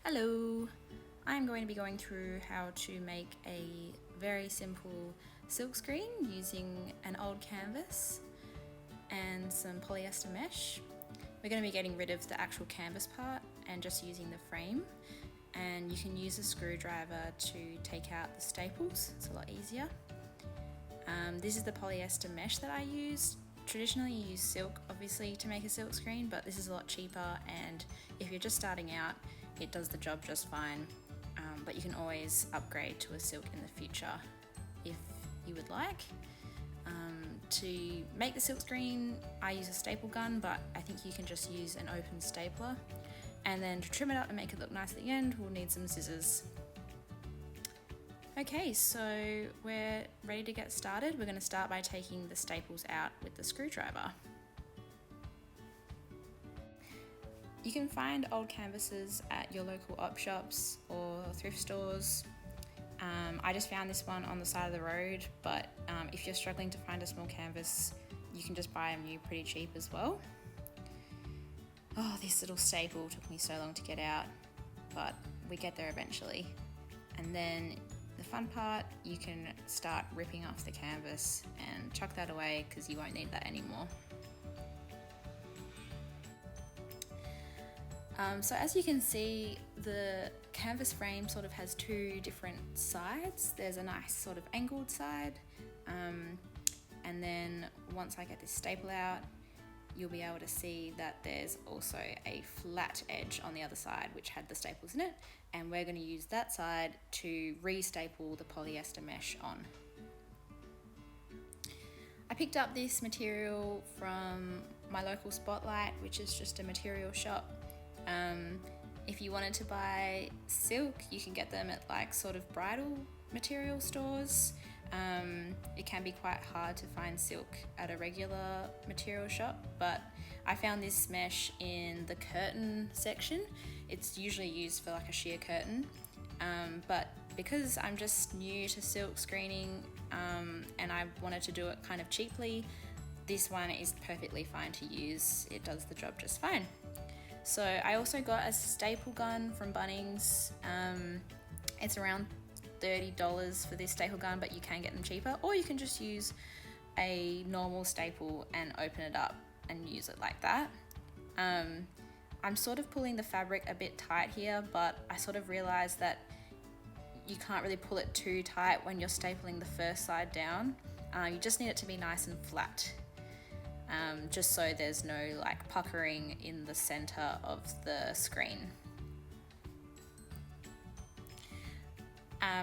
Hello! I'm going to be going through how to make a very simple silk screen using an old canvas and some polyester mesh. We're going to be getting rid of the actual canvas part and just using the frame, and you can use a screwdriver to take out the staples. It's a lot easier. This is the polyester mesh that I used. Traditionally you use silk obviously to make a silk screen, but this is a lot cheaper, and if you're just starting out it does the job just fine, but you can always upgrade to a silk in the future if you would like. To make the silk screen I use a staple gun, but I think you can just use an open stapler, and then to trim it up and make it look nice at the end we'll need some scissors. Okay, so we're ready to get started. We're going to start by taking the staples out with the screwdriver. You can find old canvases at your local op shops or thrift stores. I just found this one on the side of the road, but if you're struggling to find a small canvas, you can just buy them new pretty cheap as well. Oh, this little staple took me so long to get out, but we get there eventually. And then the fun part, you can start ripping off the canvas and chuck that away because you won't need that anymore. So as you can see, the canvas frame sort of has two different sides. There's a nice sort of angled side, and then once I get this staple out, you'll be able to see that there's also a flat edge on the other side which had the staples in it, and we're going to use that side to re-staple the polyester mesh on. I picked up this material from my local Spotlight, which is just a material shop. If you wanted to buy silk, you can get them at like sort of bridal material stores. It can be quite hard to find silk at a regular material shop, but I found this mesh in the curtain section. It's usually used for like a sheer curtain, but because I'm just new to silk screening and I wanted to do it kind of cheaply, this one is perfectly fine to use. It does the job just fine. So I also got a staple gun from Bunnings. It's around $30 for this staple gun, but you can get them cheaper, or you can just use a normal staple and open it up and use it like that. I'm sort of pulling the fabric a bit tight here, but I sort of realized that you can't really pull it too tight when you're stapling the first side down. You just need it to be nice and flat. Just so there's no like puckering in the center of the screen.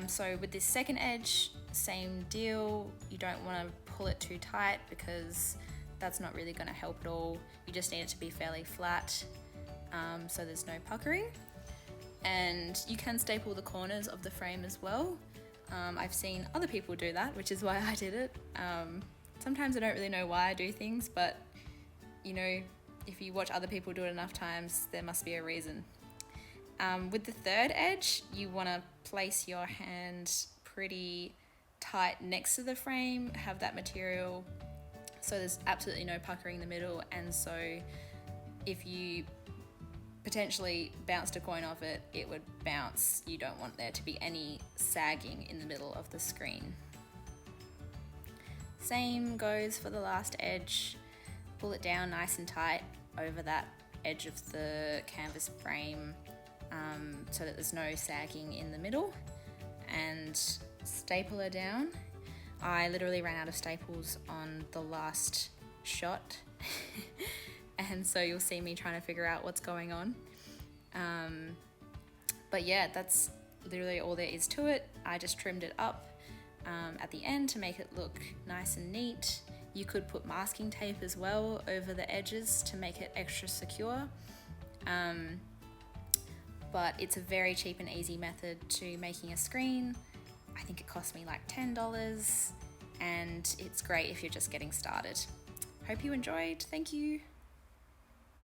So with this second edge, same deal. You don't want to pull it too tight because that's not really going to help at all. You just need it to be fairly flat, so there's no puckering. And you can staple the corners of the frame as well. I've seen other people do that, which is why I did it. Sometimes I don't really know why I do things, but you know, if you watch other people do it enough times, there must be a reason. With the third edge, you want to place your hand pretty tight next to the frame, have that material so there's absolutely no puckering in the middle, and so if you potentially bounced a coin off it, it would bounce. You don't want there to be any sagging in the middle of the screen. Same goes for the last edge. Pull it down nice and tight over that edge of the canvas frame, so that there's no sagging in the middle, and staple her down. I literally ran out of staples on the last shot and so you'll see me trying to figure out what's going on. But yeah, that's literally all there is to it. I just trimmed it up at the end to make it look nice and neat. You could put masking tape as well over the edges to make it extra secure. But it's a very cheap and easy method to making a screen. I think it cost me like $10, and it's great if you're just getting started. Hope you enjoyed. Thank you.